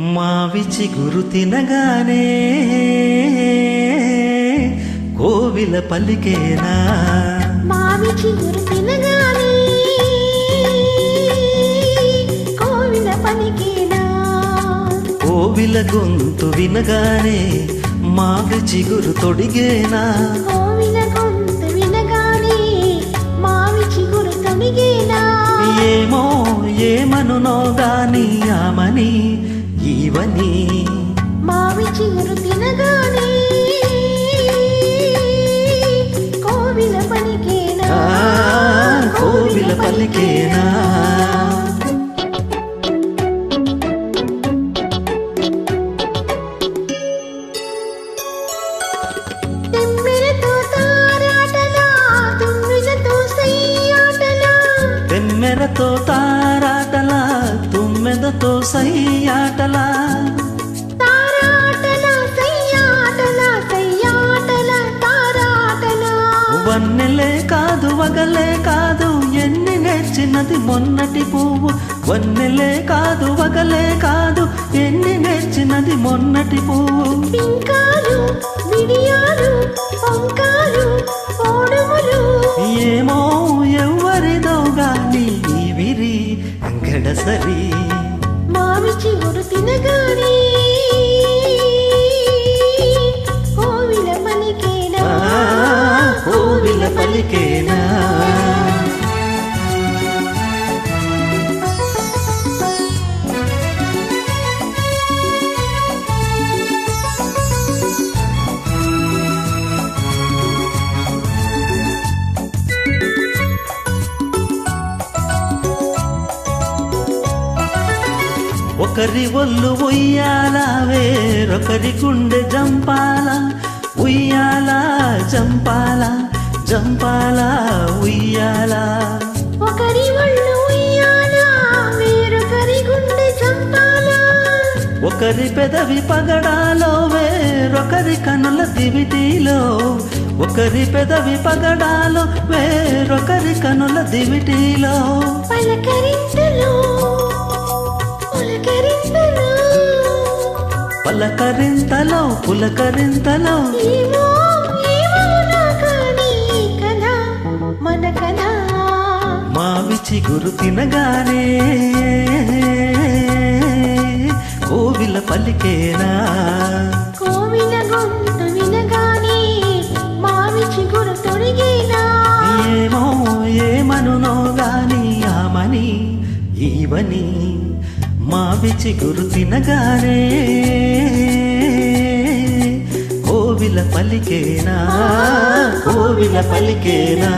మావి చిగురు తినగానే కోవిల పలికేనా మావి చిగురు తినగానే కోవిల పలికేనా కోవిల గొంతు వినగానే మావి చిగురు తొడిగేనా కోవిల గొంతు వినగానే మావి చిగురు తొడిగేనా ఏమో ఏమనునో గాని ఆమని ఈవని మావి చిగురు తినగానే కోవిల పలికేనా కోవిల పలికేనా తెమ్మెరతో తారాటలా తుమ్మెదతో సయ్యాటలా తెమ్మెరతో తారాటలా తుమ్మెదతో సయ్యాటలా తారాటలా సయ్యాటలా సయ్యాటలా తారాటలా వన్నెలే కాదు వగలే కాదు ఎన్ని నేర్చినది మొన్నటి పువ్వు వన్నెలే కాదు వగలే కాదు ఎన్ని నేర్చినది మొన్నటి పువ్వు పింకాలు మిడియాలు పొంకాలు ఓడుములు ఏమో ఎవ్వరిదో గాని ఈ విరి గడసరి మావి చిగురు తినగానే కోవిల పలికేనా కోవిల పలికేనా ఒకరి ఒళ్ళు ఉయ్యాల వేరొకరి గుండె జంపాల ఉయ్యాల జంపాల జంపాల ఉయ్యాల ఒకరి ఒళ్ళు ఉయ్యాలా వేరొకరి గుండె చంపాలా ఒకరి పెదవి పగడాలో వేరొకరి కనుల దివిటీలో ఒకరి పెదవి పగడాలో వేరొకరి కనుల దివిటీలో పలకరింతలో పులకరింతలో పలకరింతలో పులకరింతలో ఏమో ఏమో నాకని కదా మన కదా మావి చిగురు తినగానే కోవిల పలికేనా కోవిల గొంతు వినగానే మావి చిగురు తొడిగేనా ఏమో ఏమనునో గాని ఆమని ఈవని మావి చిగురు తినగానే కోవిల పలికేనా కోవిల పలికేనా